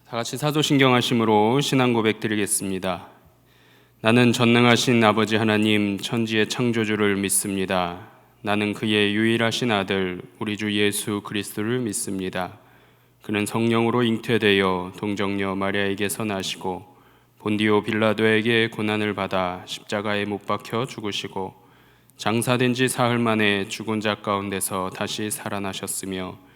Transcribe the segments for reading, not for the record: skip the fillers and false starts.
다 같이 사도신경 하심으로 신앙 고백 드리겠습니다. 나는 전능하신 아버지 하나님 천지의 창조주를 믿습니다. 나는 그의 유일하신 아들 우리 주 예수 그리스도를 믿습니다. 그는 성령으로 잉태되어 동정녀 마리아에게서 나시고 본디오 빌라도에게 고난을 받아 십자가에 못 박혀 죽으시고 장사된 지 사흘 만에 죽은 자 가운데서 다시 살아나셨으며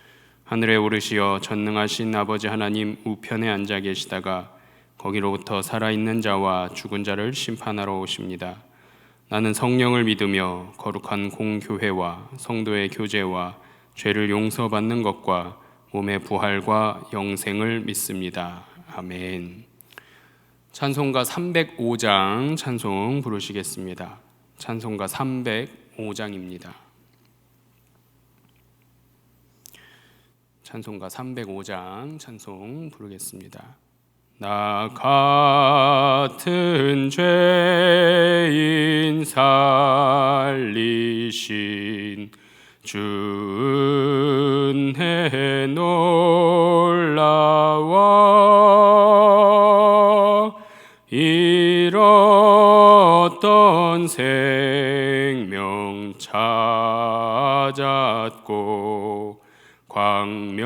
하늘에 오르시어 전능하신 아버지 하나님 우편에 앉아 계시다가 거기로부터 살아있는 자와 죽은 자를 심판하러 오십니다. 나는 성령을 믿으며 거룩한 공교회와 성도의 교제와 죄를 용서받는 것과 몸의 부활과 영생을 믿습니다. 아멘. 찬송가 305장 찬송 부르시겠습니다. 찬송가 305장입니다. 찬송가 305장 찬송 부르겠습니다. 나 같은 죄인 살리신 주 은혜 놀라워 잃었던 생명 찾았고 광명을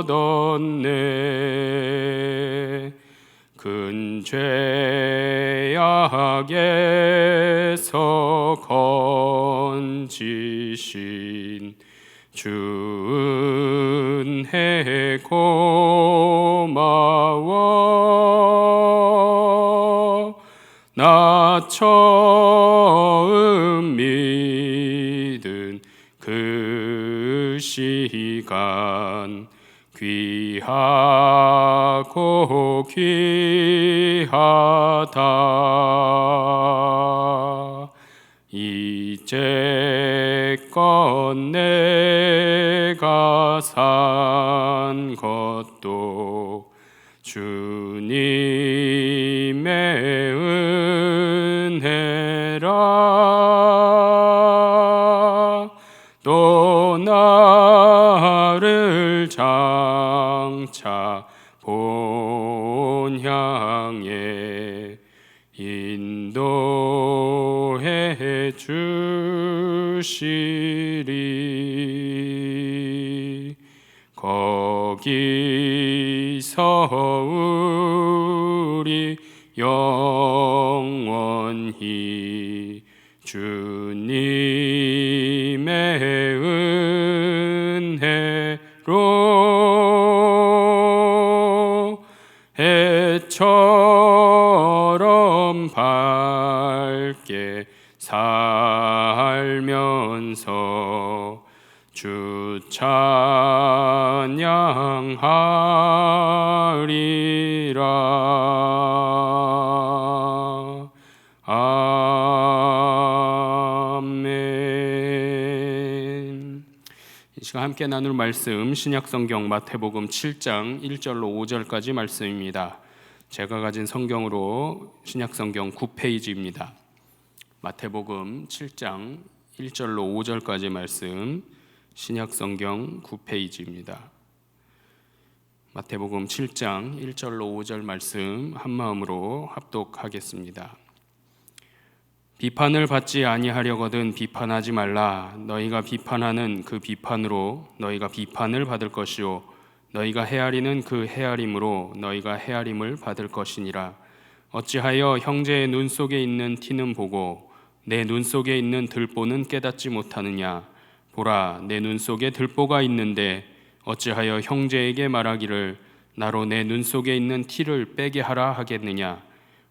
얻었네. 큰 죄악에서 건지신 주 은혜 고마워. 나 처음 믿은 그 시간 귀하고 귀하다. 이제껏 내가 산 것도 주님의 은혜라. 또 나를 장차 본향에 인도해 주시리. 거기서 우리 영원히 주님의 은혜로 해처럼 밝게 살면서 주 찬양하리라. 아멘. 이 시간 함께 나눌 말씀 신약성경 마태복음 7장 1절로 5절까지 말씀입니다. 제가 가진 성경으로 신약성경 9페이지입니다. 마태복음 7장 1절로 5절까지 말씀 신약성경 9페이지입니다. 마태복음 7장 1절로 5절 말씀 한마음으로 합독하겠습니다. 비판을 받지 아니하려거든 비판하지 말라. 너희가 비판하는 그 비판으로 너희가 비판을 받을 것이요 너희가 헤아리는 그 헤아림으로 너희가 헤아림을 받을 것이니라. 어찌하여 형제의 눈 속에 있는 티는 보고 내 눈 속에 있는 들보는 깨닫지 못하느냐. 보라, 내 눈 속에 들보가 있는데 어찌하여 형제에게 말하기를 나로 내 눈 속에 있는 티를 빼게 하라 하겠느냐.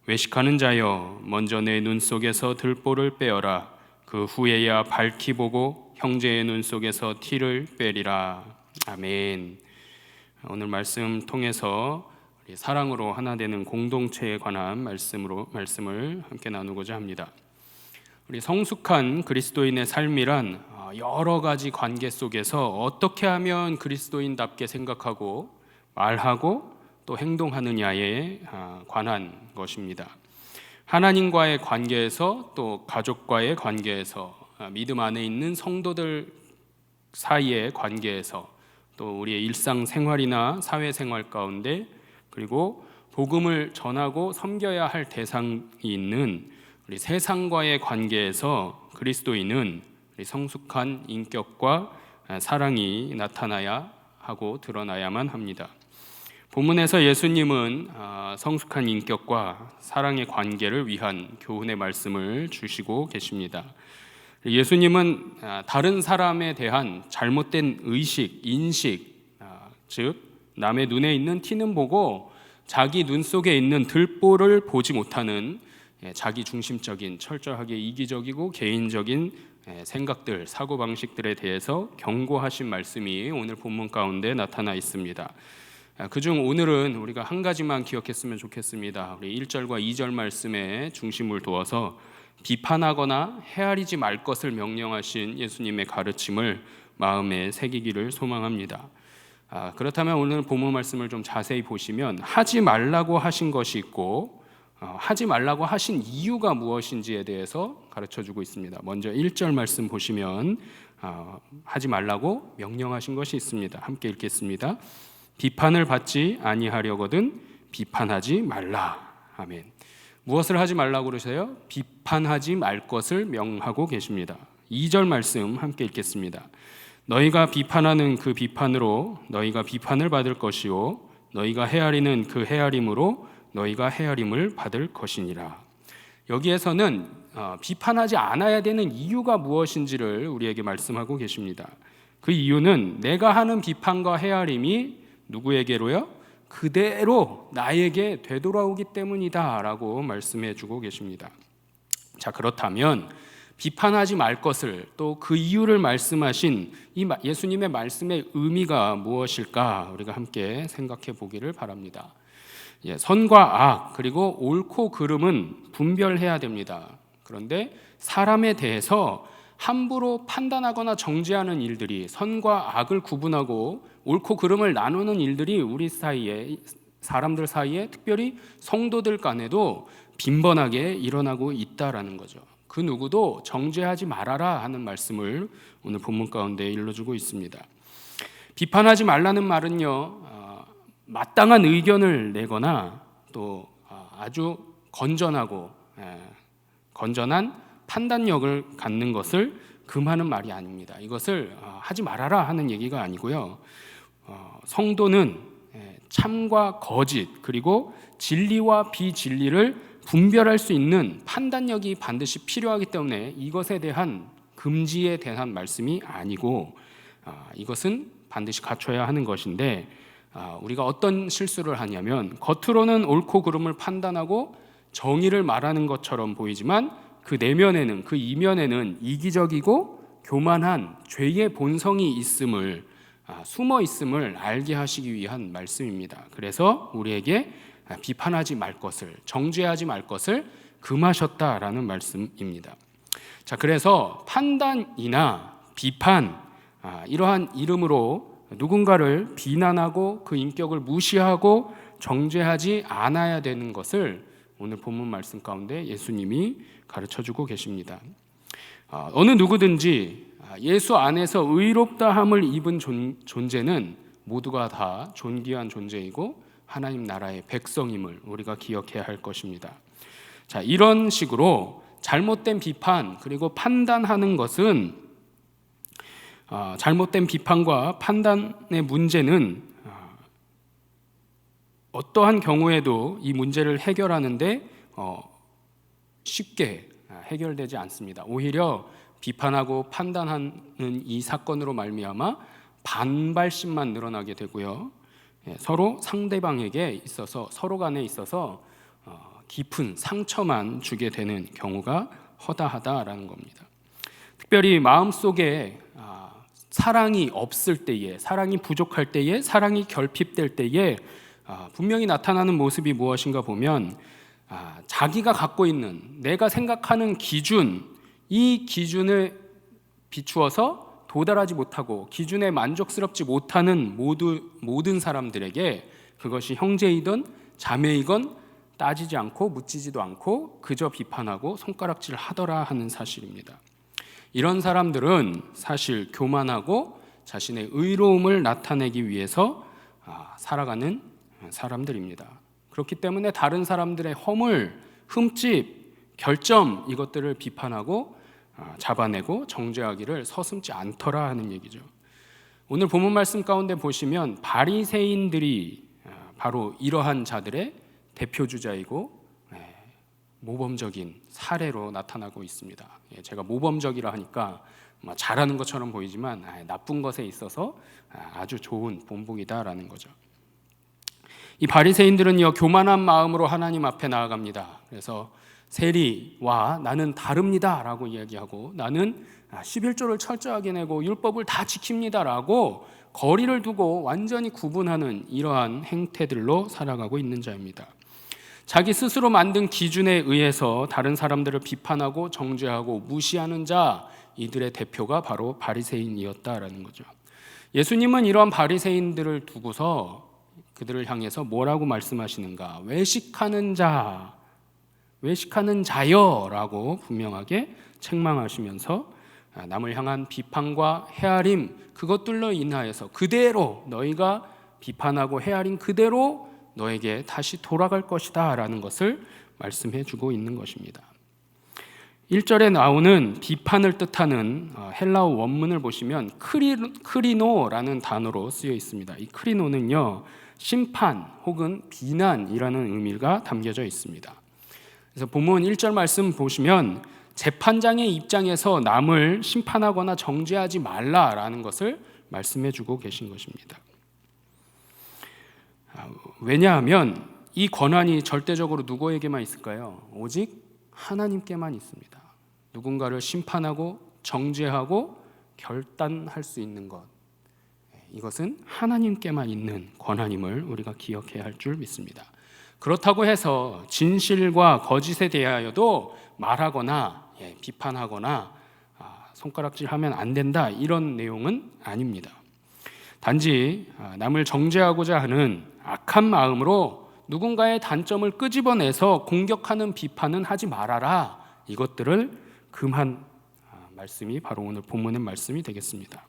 외식하는 자여, 먼저 내 눈 속에서 들보를 빼어라. 그 후에야 밝히 보고 형제의 눈 속에서 티를 빼리라. 아멘. 오늘 말씀 통해서 우리 사랑으로 하나 되는 공동체에 관한 말씀을 함께 나누고자 합니다. 우리 성숙한 그리스도인의 삶이란 여러 가지 관계 속에서 어떻게 하면 그리스도인답게 생각하고 말하고 또 행동하느냐에 관한 것입니다. 하나님과의 관계에서 또 가족과의 관계에서 믿음 안에 있는 성도들 사이의 관계에서 또 우리의 일상생활이나 사회생활 가운데, 그리고 복음을 전하고 섬겨야 할 대상이 있는 우리 세상과의 관계에서 그리스도인은 우리 성숙한 인격과 사랑이 나타나야 하고 드러나야만 합니다. 본문에서 예수님은 성숙한 인격과 사랑의 관계를 위한 교훈의 말씀을 주시고 계십니다. 예수님은 다른 사람에 대한 잘못된 의식, 인식, 즉 남의 눈에 있는 티는 보고 자기 눈 속에 있는 들보를 보지 못하는 자기 중심적인, 철저하게 이기적이고 개인적인 생각들, 사고방식들에 대해서 경고하신 말씀이 오늘 본문 가운데 나타나 있습니다. 그중 오늘은 우리가 한 가지만 기억했으면 좋겠습니다. 우리 1절과 2절 말씀에 중심을 두어서 비판하거나 헤아리지 말 것을 명령하신 예수님의 가르침을 마음에 새기기를 소망합니다. 그렇다면 오늘 본문 말씀을 좀 자세히 보시면 하지 말라고 하신 것이 있고 하지 말라고 하신 이유가 무엇인지에 대해서 가르쳐주고 있습니다. 먼저 1절 말씀 보시면 하지 말라고 명령하신 것이 있습니다. 함께 읽겠습니다. 비판을 받지 아니하려거든 비판하지 말라. 아멘. 무엇을 하지 말라고 그러세요? 비판하지 말 것을 명하고 계십니다. 2절 말씀 함께 읽겠습니다. 너희가 비판하는 그 비판으로 너희가 비판을 받을 것이요 너희가 헤아리는 그 헤아림으로 너희가 헤아림을 받을 것이니라. 여기에서는 비판하지 않아야 되는 이유가 무엇인지를 우리에게 말씀하고 계십니다. 그 이유는 내가 하는 비판과 헤아림이 누구에게로요? 그대로 나에게 되돌아오기 때문이다 라고 말씀해 주고 계십니다. 자, 그렇다면 비판하지 말 것을 또 그 이유를 말씀하신 이 예수님의 말씀의 의미가 무엇일까 우리가 함께 생각해 보기를 바랍니다. 선과 악 그리고 옳고 그름은 분별해야 됩니다. 그런데 사람에 대해서 함부로 판단하거나 정죄하는 일들이, 선과 악을 구분하고 옳고 그름을 나누는 일들이 우리 사이에, 사람들 사이에, 특별히 성도들 간에도 빈번하게 일어나고 있다라는 거죠. 그 누구도 정죄하지 말아라 하는 말씀을 오늘 본문 가운데 일러주고 있습니다. 비판하지 말라는 말은요, 마땅한 의견을 내거나 또 아주 건전하고 건전한 판단력을 갖는 것을 금하는 말이 아닙니다. 이것을 하지 말아라 하는 얘기가 아니고요. 성도는 참과 거짓 그리고 진리와 비진리를 분별할 수 있는 판단력이 반드시 필요하기 때문에 이것에 대한 금지에 대한 말씀이 아니고 이것은 반드시 갖춰야 하는 것인데 우리가 어떤 실수를 하냐면 겉으로는 옳고 그름을 판단하고 정의를 말하는 것처럼 보이지만 그 내면에는, 그 이면에는 이기적이고 교만한 죄의 본성이 있음을, 숨어 있음을 알게 하시기 위한 말씀입니다. 그래서 우리에게 비판하지 말 것을, 정죄하지 말 것을 금하셨다라는 말씀입니다. 자, 그래서 판단이나 비판, 이러한 이름으로 누군가를 비난하고 그 인격을 무시하고 정죄하지 않아야 되는 것을 오늘 본문 말씀 가운데 예수님이 가르쳐주고 계십니다. 어느 누구든지 예수 안에서 의롭다함을 입은 존재는 모두가 다 존귀한 존재이고 하나님 나라의 백성임을 우리가 기억해야 할 것입니다. 자, 이런 식으로 잘못된 비판 그리고 판단하는 것은 잘못된 비판과 판단의 문제는 어떠한 경우에도 이 문제를 해결하는데 쉽게 해결되지 않습니다. 오히려 비판하고 판단하는 이 사건으로 말미암아 반발심만 늘어나게 되고요. 서로 상대방에게 있어서, 서로 간에 있어서 깊은 상처만 주게 되는 경우가 허다하다라는 겁니다. 특별히 마음속에 사랑이 없을 때에, 사랑이 부족할 때에, 사랑이 결핍될 때에 분명히 나타나는 모습이 무엇인가 보면 자기가 갖고 있는, 내가 생각하는 기준, 이 기준을 비추어서 도달하지 못하고 기준에 만족스럽지 못하는 모든 사람들에게 그것이 형제이든 자매이건 따지지 않고 묻지지도 않고 그저 비판하고 손가락질 하더라 하는 사실입니다. 이런 사람들은 사실 교만하고 자신의 의로움을 나타내기 위해서 살아가는 사람들입니다. 그렇기 때문에 다른 사람들의 허물, 흠집, 결점 이것들을 비판하고 잡아내고 정죄하기를 서슴지 않더라 하는 얘기죠. 오늘 본문 말씀 가운데 보시면 바리새인들이 바로 이러한 자들의 대표주자이고 모범적인 사례로 나타나고 있습니다. 제가 모범적이라 하니까 잘하는 것처럼 보이지만 나쁜 것에 있어서 아주 좋은 본보기다라는 거죠. 이 바리새인들은요, 교만한 마음으로 하나님 앞에 나아갑니다. 그래서 세리와 나는 다릅니다 라고 이야기하고, 나는 11조를 철저하게 내고 율법을 다 지킵니다 라고 거리를 두고 완전히 구분하는 이러한 행태들로 살아가고 있는 자입니다. 자기 스스로 만든 기준에 의해서 다른 사람들을 비판하고 정죄하고 무시하는 자, 이들의 대표가 바로 바리새인이었다라는 거죠. 예수님은 이러한 바리새인들을 두고서 그들을 향해서 뭐라고 말씀하시는가? 외식하는 자여라고 분명하게 책망하시면서 남을 향한 비판과 헤아림, 그것들로 인하여서 그대로 너희가 비판하고 헤아린 그대로 너에게 다시 돌아갈 것이다 라는 것을 말씀해 주고 있는 것입니다. 1절에 나오는 비판을 뜻하는 헬라어 원문을 보시면 크리노라는 단어로 쓰여 있습니다. 이 크리노는요, 심판 혹은 비난이라는 의미가 담겨져 있습니다. 그래서 본문 1절 말씀 보시면 재판장의 입장에서 남을 심판하거나 정죄하지 말라라는 것을 말씀해 주고 계신 것입니다. 왜냐하면 이 권한이 절대적으로 누구에게만 있을까요? 오직 하나님께만 있습니다. 누군가를 심판하고 정죄하고 결단할 수 있는 것, 이것은 하나님께만 있는 권한임을 우리가 기억해야 할 줄 믿습니다. 그렇다고 해서 진실과 거짓에 대하여도 말하거나 비판하거나 손가락질하면 안 된다, 이런 내용은 아닙니다. 단지 남을 정죄하고자 하는 악한 마음으로 누군가의 단점을 끄집어내서 공격하는 비판은 하지 말아라, 이것들을 금한 말씀이 바로 오늘 본문의 말씀이 되겠습니다.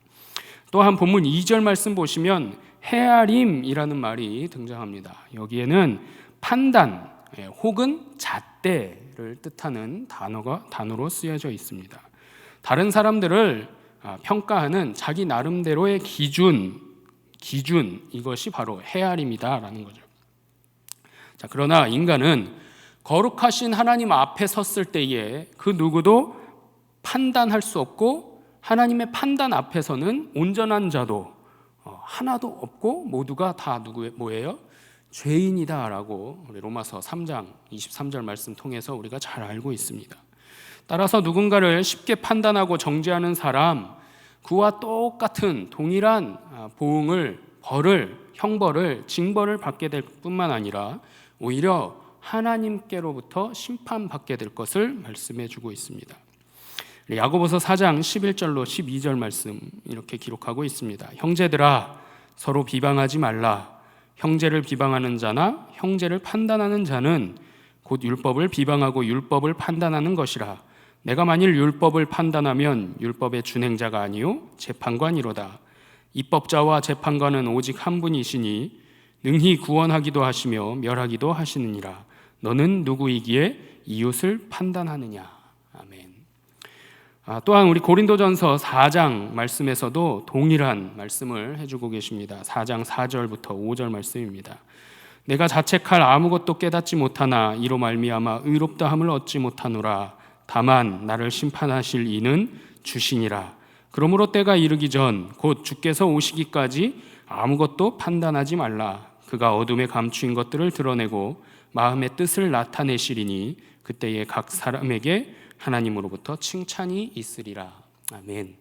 또한 본문 2절 말씀 보시면 헤아림이라는 말이 등장합니다. 여기에는 판단 혹은 잣대를 뜻하는 단어로 쓰여져 있습니다. 다른 사람들을 평가하는 자기 나름대로의 기준, 이것이 바로 헤아림이다라는 거죠. 자, 그러나 인간은 거룩하신 하나님 앞에 섰을 때에 그 누구도 판단할 수 없고, 하나님의 판단 앞에서는 온전한 자도 하나도 없고 모두가 다 뭐예요? 죄인이다라고 우리 로마서 3장 23절 말씀 통해서 우리가 잘 알고 있습니다. 따라서 누군가를 쉽게 판단하고 정죄하는 사람, 그와 똑같은 동일한 보응을, 형벌을, 징벌을 받게 될 뿐만 아니라 오히려 하나님께로부터 심판받게 될 것을 말씀해 주고 있습니다. 야고보서 4장 11절로 12절 말씀 이렇게 기록하고 있습니다. 형제들아, 서로 비방하지 말라. 형제를 비방하는 자나 형제를 판단하는 자는 곧 율법을 비방하고 율법을 판단하는 것이라. 내가 만일 율법을 판단하면 율법의 준행자가 아니요 재판관이로다. 입법자와 재판관은 오직 한 분이시니 능히 구원하기도 하시며 멸하기도 하시느니라. 너는 누구이기에 이웃을 판단하느냐. 아멘. 또한 우리 고린도전서 4장 말씀에서도 동일한 말씀을 해주고 계십니다. 4장 4절부터 5절 말씀입니다. 내가 자책할 아무것도 깨닫지 못하나 이로 말미암아 의롭다함을 얻지 못하노라. 다만 나를 심판하실 이는 주시니라. 그러므로 때가 이르기 전 곧 주께서 오시기까지 아무것도 판단하지 말라. 그가 어둠에 감추인 것들을 드러내고 마음의 뜻을 나타내시리니 그때에 각 사람에게 하나님으로부터 칭찬이 있으리라. 아멘.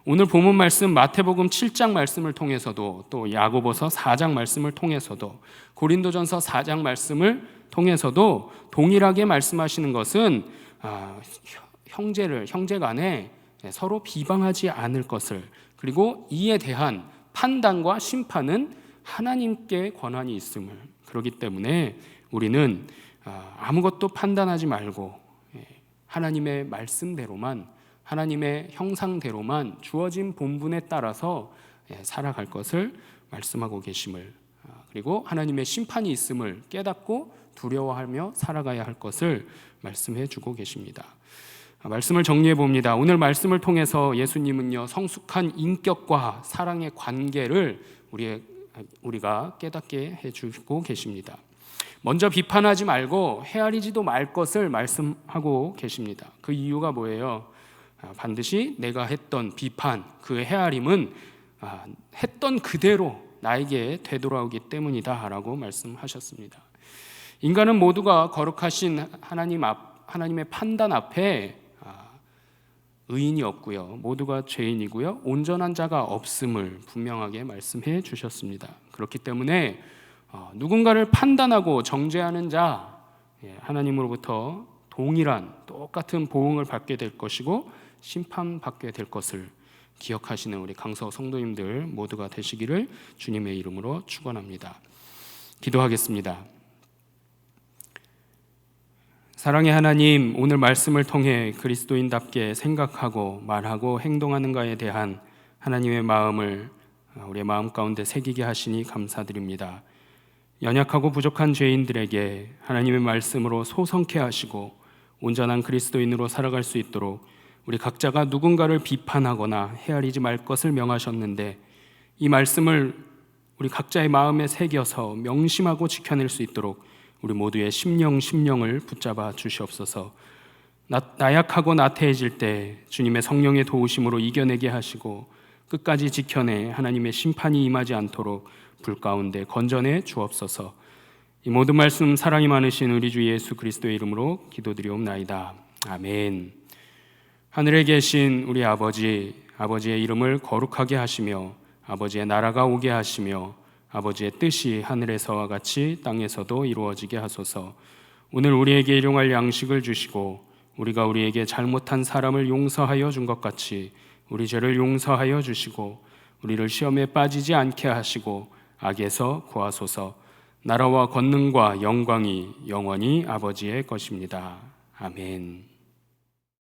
오늘 본문 말씀 마태복음 7장 말씀을 통해서도, 또 야고보서 4장 말씀을 통해서도, 고린도전서 4장 말씀을 통해서도 동일하게 말씀하시는 것은 형제 간에 서로 비방하지 않을 것을, 그리고 이에 대한 판단과 심판은 하나님께 권한이 있음을, 그렇기 때문에 우리는 아무것도 판단하지 말고 하나님의 말씀대로만, 하나님의 형상대로만 주어진 본분에 따라서 살아갈 것을 말씀하고 계심을, 그리고 하나님의 심판이 있음을 깨닫고 두려워하며 살아가야 할 것을 말씀해 주고 계십니다. 말씀을 정리해 봅니다. 오늘 말씀을 통해서 예수님은요, 성숙한 인격과 사랑의 관계를 우리가 깨닫게 해주고 계십니다. 먼저 비판하지 말고 헤아리지도 말 것을 말씀하고 계십니다. 그 이유가 뭐예요? 반드시 내가 했던 비판, 그 헤아림은 했던 그대로 나에게 되돌아오기 때문이다 라고 말씀하셨습니다. 인간은 모두가 거룩하신 하나님의 판단 앞에 의인이 없고요, 모두가 죄인이고요, 온전한 자가 없음을 분명하게 말씀해 주셨습니다. 그렇기 때문에 누군가를 판단하고 정죄하는 자, 하나님으로부터 동일한 똑같은 보응을 받게 될 것이고 심판받게 될 것을 기억하시는 우리 강서 성도님들 모두가 되시기를 주님의 이름으로 축원합니다. 기도하겠습니다. 사랑의 하나님, 오늘 말씀을 통해 그리스도인답게 생각하고 말하고 행동하는가에 대한 하나님의 마음을 우리의 마음 가운데 새기게 하시니 감사드립니다. 연약하고 부족한 죄인들에게 하나님의 말씀으로 소성케 하시고 온전한 그리스도인으로 살아갈 수 있도록 우리 각자가 누군가를 비판하거나 헤아리지 말 것을 명하셨는데, 이 말씀을 우리 각자의 마음에 새겨서 명심하고 지켜낼 수 있도록 우리 모두의 심령을 붙잡아 주시옵소서. 나약하고 나태해질 때 주님의 성령의 도우심으로 이겨내게 하시고 끝까지 지켜내 하나님의 심판이 임하지 않도록 불 가운데 건져내 주옵소서. 이 모든 말씀 사랑이 많으신 우리 주 예수 그리스도의 이름으로 기도드리옵나이다. 아멘. 하늘에 계신 우리 아버지의 이름을 거룩하게 하시며 아버지의 나라가 오게 하시며 아버지의 뜻이 하늘에서와 같이 땅에서도 이루어지게 하소서. 오늘 우리에게 일용할 양식을 주시고 우리가 우리에게 잘못한 사람을 용서하여 준 것 같이 우리 죄를 용서하여 주시고 우리를 시험에 빠지지 않게 하시고 악에서 구하소서. 나라와 권능과 영광이 영원히 아버지의 것입니다. 아멘.